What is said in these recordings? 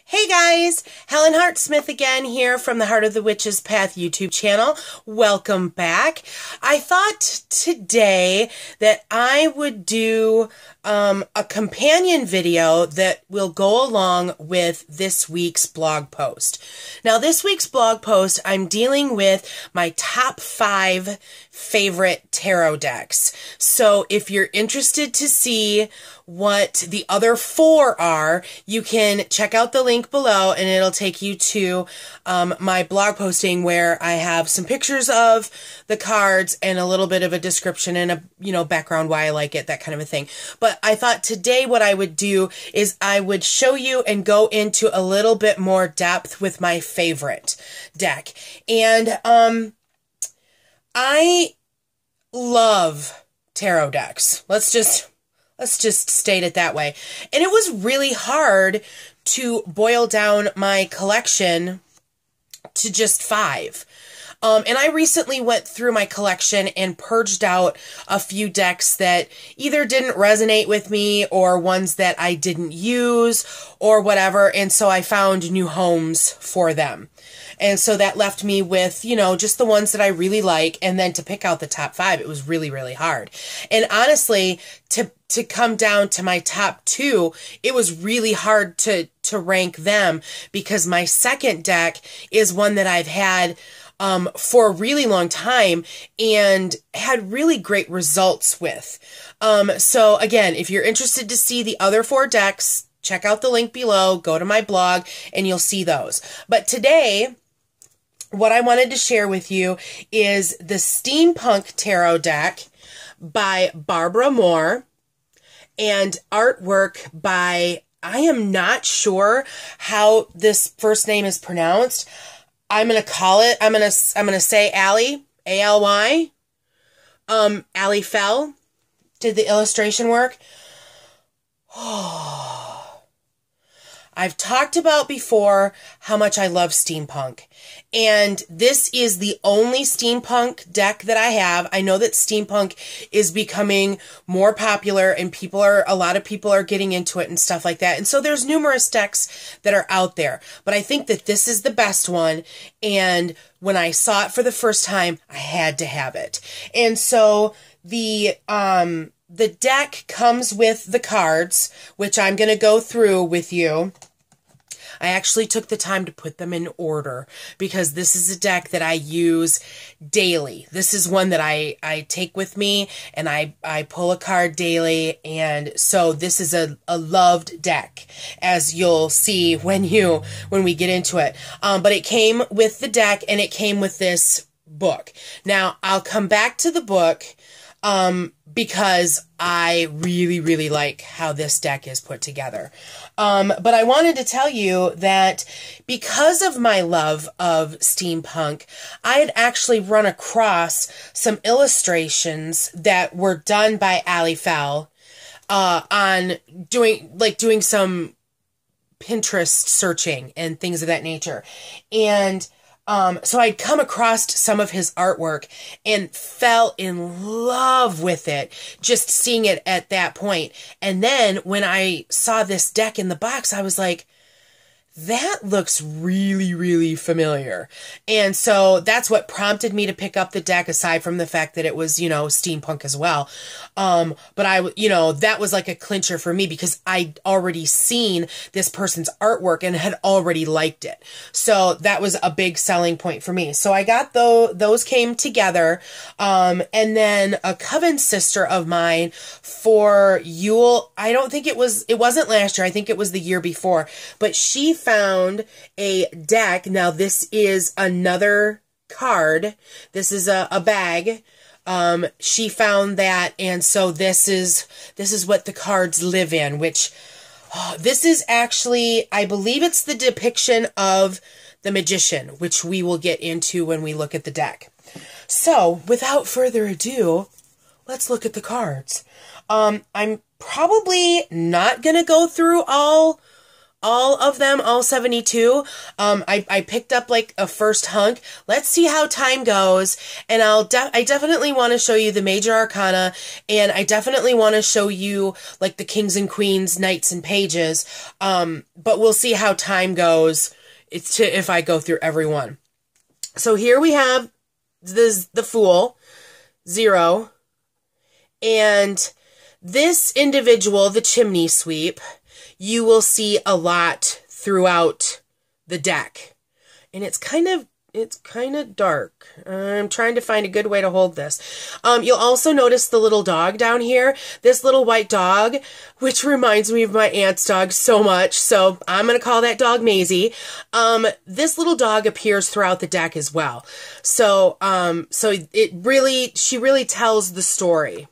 Hey guys, Helen Hart Smith again here from the Heart of the Witch's Path YouTube channel. Welcome back. I thought today that I would do a companion video that will go along with this week's blog post. Now, this week's blog post, I'm dealing with my top 5 favorite tarot decks. So if you're interested to see what the other 4 are, you can check out the link below and it'll take you to my blog posting where I have some pictures of the cards and a little bit of a description and a background why I like it, that kind of a thing. But I thought today what I would do is I would show you and go into a little bit more depth with my favorite deck. And I love tarot decks. Let's just state it that way. And it was really hard to boil down my collection to just 5. And I recently went through my collection and purged out a few decks that either didn't resonate with me or ones that I didn't use or whatever. And so I found new homes for them. And so that left me with, just the ones that I really like. And then to pick out the top 5, it was really, really hard. And honestly, to come down to my top 2, it was really hard to rank them because my second deck is one that I've had for a really long time and had really great results with. So again, if you're interested to see the other 4 decks, check out the link below, go to my blog, and you'll see those. But today, what I wanted to share with you is the Steampunk Tarot deck by Barbara Moore and artwork by, I am not sure how this first name is pronounced. I'm going to call it, I'm going to say Allie, A-L-Y. Allie Fell did the illustration work. I've talked about before how much I love steampunk. And this is the only steampunk deck that I have. I know that steampunk is becoming more popular and a lot of people are getting into it and stuff like that. And so there's numerous decks that are out there, but I think that this is the best one. And when I saw it for the first time, I had to have it. And so the deck comes with the cards, which I'm going to go through with you. I actually took the time to put them in order because this is a deck that I use daily. This is one that I take with me and I pull a card daily. And so this is a loved deck, as you'll see when we get into it. But it came with the deck and it came with this book. Now I'll come back to the book because I really, really like how this deck is put together. But I wanted to tell you that because of my love of steampunk, I had actually run across some illustrations that were done by Allie Fell, on doing some Pinterest searching and things of that nature. And so I'd come across some of his artwork and fell in love with it, just seeing it at that point. And then when I saw this deck in the box, I was like, that looks really, really familiar. And so that's what prompted me to pick up the deck, aside from the fact that it was, steampunk as well. But that was like a clincher for me because I'd already seen this person's artwork and had already liked it. So that was a big selling point for me. So I got those came together. And then a coven sister of mine for Yule, I don't think it wasn't last year. I think it was the year before, but she found a deck. Now this is another card. This is a bag. She found that, and so this is what the cards live in, which this is actually, I believe it's the depiction of the magician, which we will get into when we look at the deck. So without further ado, let's look at the cards. I'm probably not going to go through all all of them, all 72. I picked up like a first hunk. Let's see how time goes. And I definitely want to show you the major arcana, and I definitely want to show you like the kings and queens, knights and pages. But we'll see how time goes. If I go through every one. So here we have the Fool, 0. And this individual, the chimney sweep, you will see a lot throughout the deck. And it's kind of dark. I'm trying to find a good way to hold this. You'll also notice the little dog down here. This little white dog, which reminds me of my aunt's dog so much. So I'm going to call that dog Maisie. This little dog appears throughout the deck as well. So she really tells the story.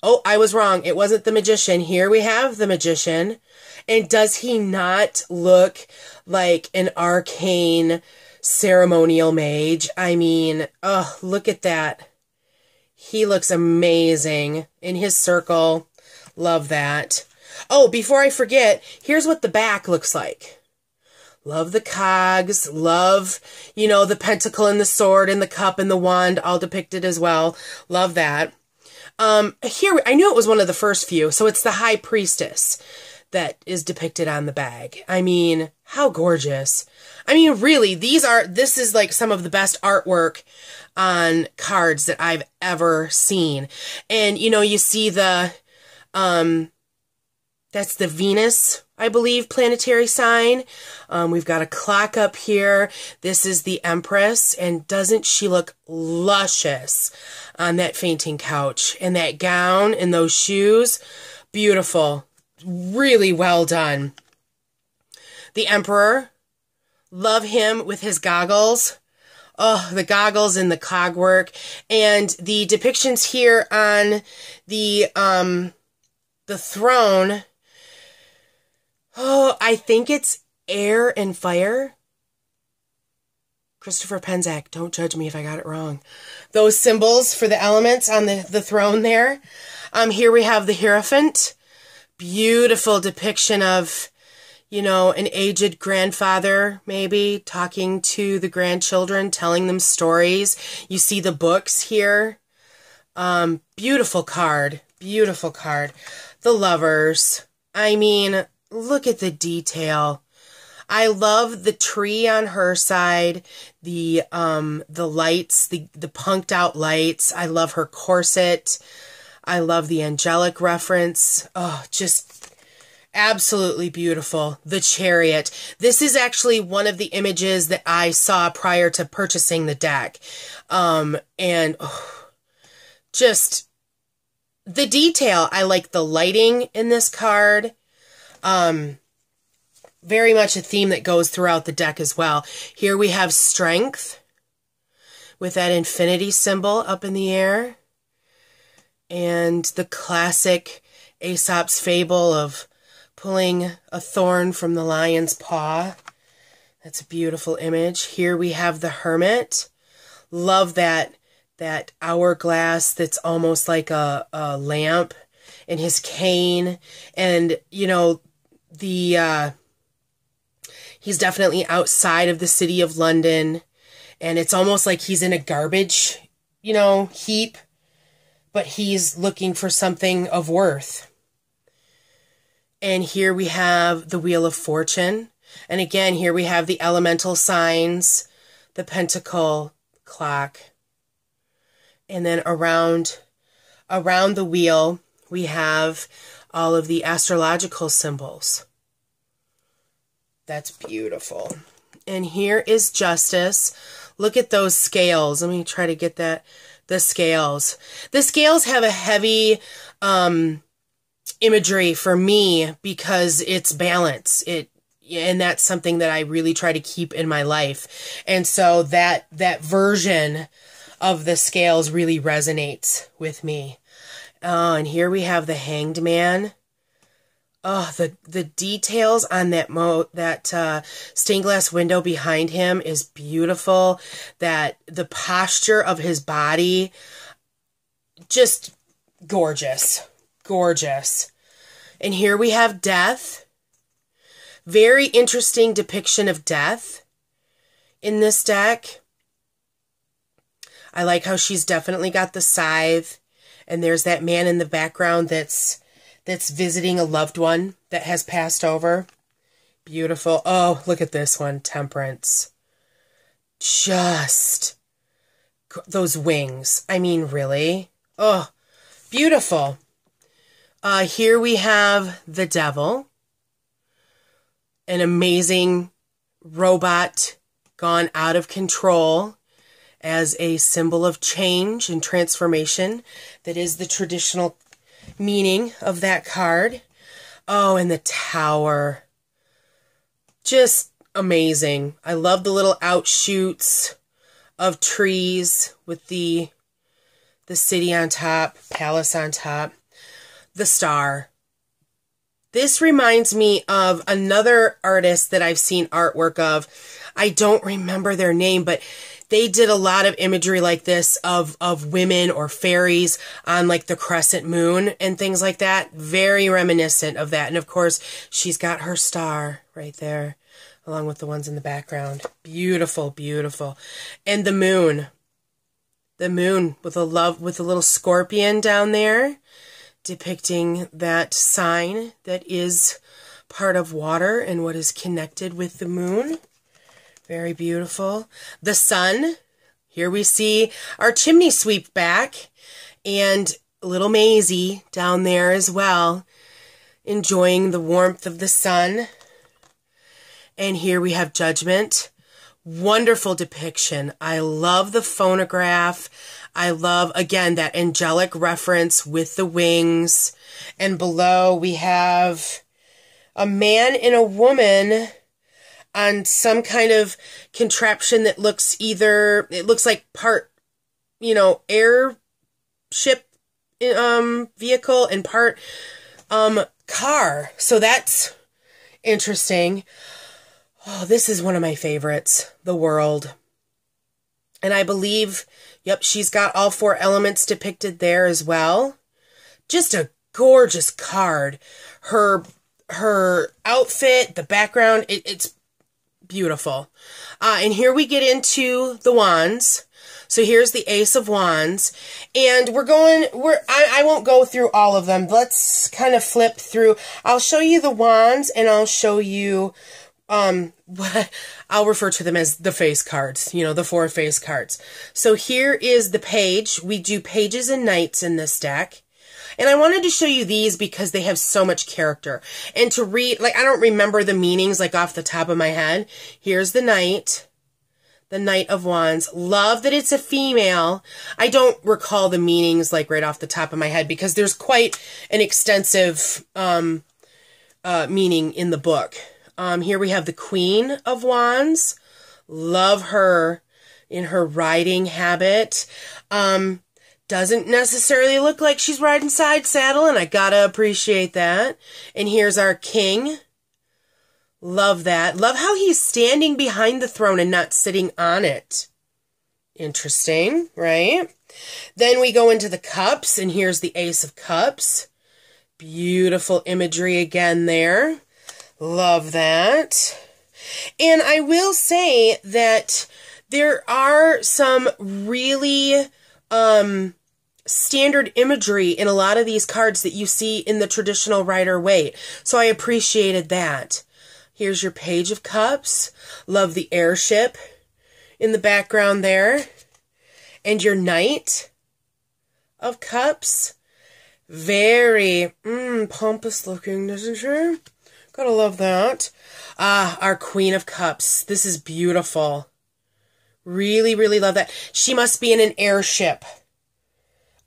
Oh, I was wrong. It wasn't the magician. Here we have the magician. And does he not look like an arcane ceremonial mage? I mean, oh, look at that. He looks amazing in his circle. Love that. Oh, before I forget, here's what the back looks like. Love the cogs. Love, the pentacle and the sword and the cup and the wand all depicted as well. Love that. Here, I knew it was one of the first few, so it's the High Priestess that is depicted on the bag. I mean, how gorgeous. I mean, really, this is like some of the best artwork on cards that I've ever seen. And, you see that's the Venus, I believe, planetary sign. We've got a clock up here. This is the Empress, and doesn't she look luscious on that fainting couch? And that gown and those shoes, beautiful. Really well done. The Emperor, love him with his goggles. Oh, the goggles and the cogwork. And the depictions here on the throne. Oh, I think it's air and fire. Christopher Penczak, don't judge me if I got it wrong. Those symbols for the elements on the throne there. Here we have the Hierophant. Beautiful depiction of, an aged grandfather, maybe, talking to the grandchildren, telling them stories. You see the books here. Beautiful card. Beautiful card. The Lovers. I mean, look at the detail. I love the tree on her side, the lights, the punked out lights. I love her corset. I love the angelic reference. Oh, just absolutely beautiful. The Chariot. This is actually one of the images that I saw prior to purchasing the deck. Just the detail. I like the lighting in this card. Very much a theme that goes throughout the deck as well. Here we have Strength with that infinity symbol up in the air. And the classic Aesop's fable of pulling a thorn from the lion's paw. That's a beautiful image. Here we have the Hermit. Love that hourglass that's almost like a lamp, and his cane. And, he's definitely outside of the city of London. And it's almost like he's in a garbage, heap. But he's looking for something of worth. And here we have the Wheel of Fortune. And again, here we have the elemental signs, the pentacle, clock. And then around the wheel, we have all of the astrological symbols. That's beautiful. And here is Justice. Look at those scales. Let me try to get that. The scales. The scales have a heavy imagery for me because it's balance. And that's something that I really try to keep in my life. And so that version of the scales really resonates with me. And here we have the Hanged Man. Oh, the details on that stained glass window behind him is beautiful. The posture of his body, just gorgeous, gorgeous. And here we have Death. Very interesting depiction of death in this deck. I like how she's definitely got the scythe, and there's that man in the background that's visiting a loved one that has passed over. Beautiful. Oh, look at this one, Temperance. Just those wings. I mean, really? Oh, beautiful. Here we have the Devil. An amazing robot gone out of control as a symbol of change and transformation. That is the traditional meaning of that card. Oh, and the Tower. Just amazing. I love the little outshoots of trees with the city on top, palace on top. The Star. This reminds me of another artist that I've seen artwork of. I don't remember their name, but they did a lot of imagery like this of women or fairies on like the crescent moon and things like that. Very reminiscent of that. And of course, she's got her star right there, along with the ones in the background. Beautiful, beautiful. And the moon. The moon with a little scorpion down there, depicting that sign that is part of water and what is connected with the moon. Very beautiful. The sun. Here we see our chimney sweep back, and little Maisie down there as well, enjoying the warmth of the sun. And here we have Judgment. Wonderful depiction. I love the phonograph. I love, again, that angelic reference with the wings. And below we have a man and a woman on some kind of contraption that looks it looks like part, airship vehicle and part car. So that's interesting. Oh, this is one of my favorites, the World. And I believe, yep, she's got all 4 elements depicted there as well. Just a gorgeous card. Her outfit, the background, it's beautiful. And here we get into the wands. So here's the Ace of Wands. And I won't go through all of them. Let's kind of flip through. I'll show you the wands, and I'll show you I'll refer to them as the face cards, the 4 face cards. So here is the page. We do pages and knights in this deck. And I wanted to show you these because they have so much character. And to read, I don't remember the meanings, off the top of my head. Here's the Knight of Wands. Love that it's a female. I don't recall the meanings, right off the top of my head, because there's quite an extensive meaning in the book. Here we have the Queen of Wands. Love her in her riding habit. Doesn't necessarily look like she's riding side saddle, and I gotta appreciate that. And here's our King. Love that. Love how he's standing behind the throne and not sitting on it. Interesting, right? Then we go into the Cups, and here's the Ace of Cups. Beautiful imagery again there. Love that. And I will say that there are some really standard imagery in a lot of these cards that you see in the traditional Rider-Waite. So I appreciated that. Here's your Page of Cups. Love the airship in the background there. And your Knight of Cups. Very pompous looking, isn't she? Gotta love that. Our Queen of Cups. This is beautiful. Really, really love that. She must be in an airship.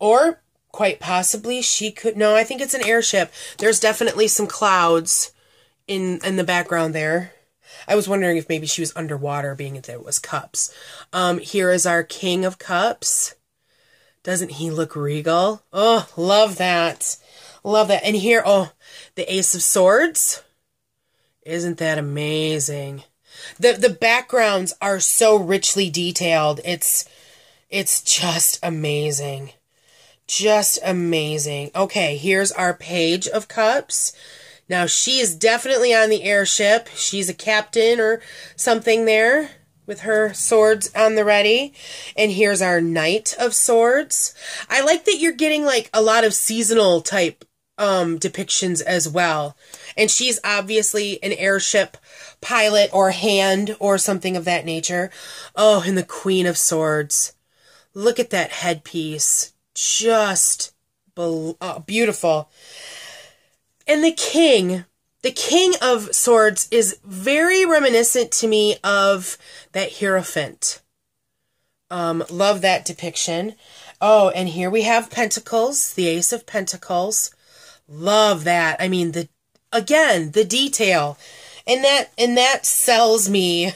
Or, quite possibly, she could... No, I think it's an airship. There's definitely some clouds in the background there. I was wondering if maybe she was underwater, being that it was cups. Here is our King of Cups. Doesn't he look regal? Oh, love that. Love that. And here, the Ace of Swords. Isn't that amazing? The backgrounds are so richly detailed. It's just amazing. Just amazing. Okay, here's our Page of Cups. Now, she is definitely on the airship. She's a captain or something there with her swords on the ready. And here's our Knight of Swords. I like that you're getting like a lot of seasonal type depictions as well. And she's obviously an airship pilot or hand or something of that nature. Oh, and the Queen of Swords. Look at that headpiece. Just beautiful. And the King of Swords is very reminiscent to me of that Hierophant. Love that depiction. Oh, and here we have Pentacles, the Ace of Pentacles. Love that. I mean, the detail. And that sells me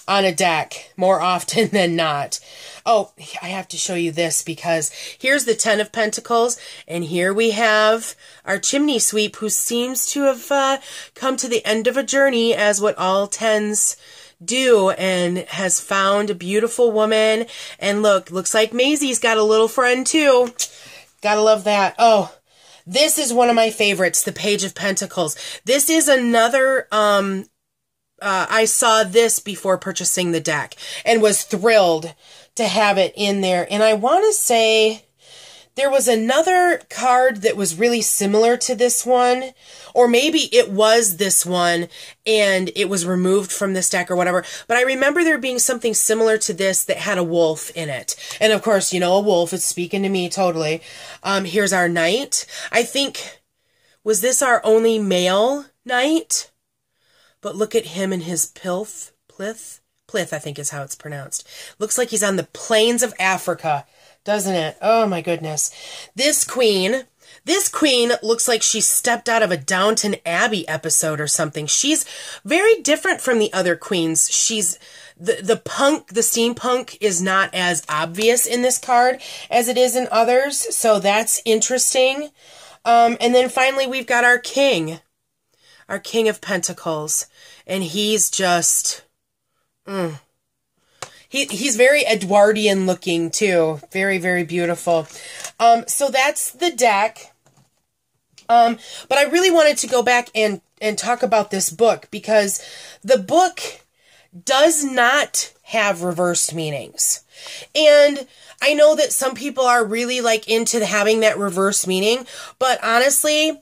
on a deck more often than not. Oh, I have to show you this because here's the 10 of Pentacles, and here we have our chimney sweep who seems to have come to the end of a journey, as what all 10s do, and has found a beautiful woman. And look, looks like Maisie's got a little friend too. Gotta love that. Oh, this is one of my favorites, the Page of Pentacles. This is another, I saw this before purchasing the deck and was thrilled to have it in there. And I want to say there was another card that was really similar to this one, or maybe it was this one and it was removed from this deck or whatever. But I remember there being something similar to this that had a wolf in it. And of course, you know, a wolf is speaking to me totally. Here's our Knight. I think, was this our only male Knight? But look at him and his plith, I think is how it's pronounced. Looks like he's on the plains of Africa, doesn't it? Oh my goodness. This queen looks like she stepped out of a Downton Abbey episode or something. She's very different from the other queens. She's the steampunk is not as obvious in this card as it is in others, so that's interesting. And then finally we've got our King of Pentacles, and he's just He's very Edwardian looking too. Very, very beautiful. So that's the deck. But I really wanted to go back and talk about this book because the book does not have reversed meanings. And I know that some people are really like into having that reverse meaning, but honestly,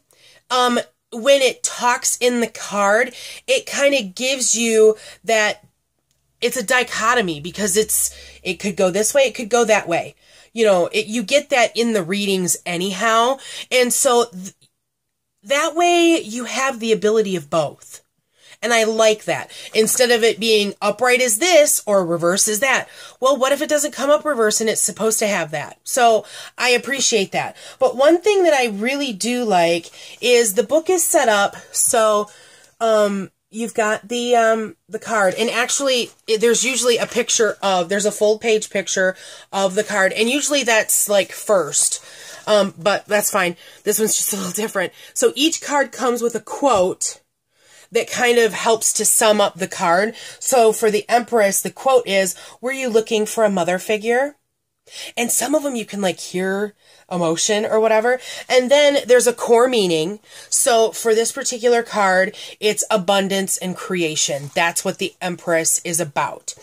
when it talks in the card, it kind of gives you that it's a dichotomy because it could go this way, it could go that way. You know, you get that in the readings anyhow. And so that way you have the ability of both. And I like that. Instead of it being upright as this or reverse as that. Well, what if it doesn't come up reverse and it's supposed to have that? So I appreciate that. But one thing that I really do like is the book is set up so, you've got the card, and actually there's usually there's a full page picture of the card, and usually that's like first, but that's fine. This one's just a little different. So each card comes with a quote that kind of helps to sum up the card. So for the Empress, the quote is, "Were you looking for a mother figure?" And some of them you can like hear emotion or whatever. And then there's a core meaning. So for this particular card, it's abundance and creation. That's what the Empress is about.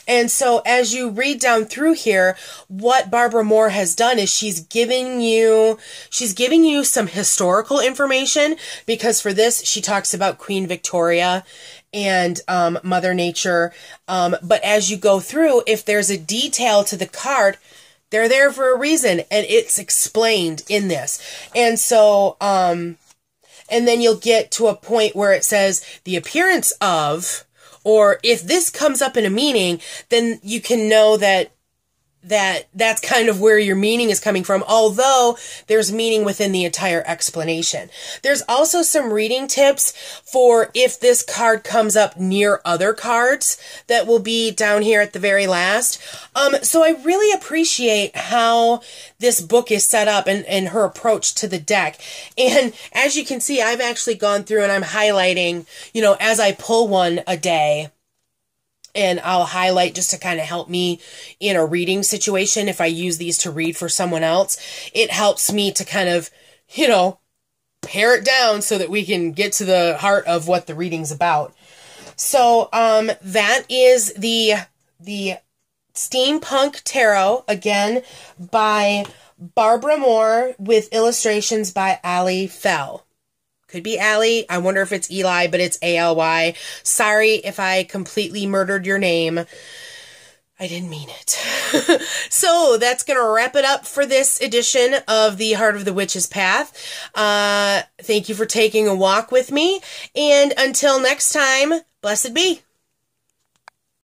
And so as you read down through here, what Barbara Moore has done is she's giving you some historical information, because for this, she talks about Queen Victoria and Mother Nature. But as you go through, if there's a detail to the card, they're there for a reason, and it's explained in this. And so, and then you'll get to a point where it says the appearance of, or if this comes up in a meaning, then you can know that's kind of where your meaning is coming from, although there's meaning within the entire explanation. There's also some reading tips for if this card comes up near other cards that will be down here at the very last. So I really appreciate how this book is set up and her approach to the deck. And as you can see, I've actually gone through and I'm highlighting, you know, as I pull one a day. And I'll highlight just to kind of help me in a reading situation. If I use these to read for someone else, it helps me to kind of, you know, pare it down so that we can get to the heart of what the reading's about. So, that is the Steampunk Tarot, again, by Barbara Moore, with illustrations by Ali Fell. Could be Ali. I wonder if it's Eli, but it's A-L-Y. Sorry if I completely murdered your name. I didn't mean it. So that's going to wrap it up for this edition of the Heart of the Witch's Path. Thank you for taking a walk with me. And until next time, blessed be.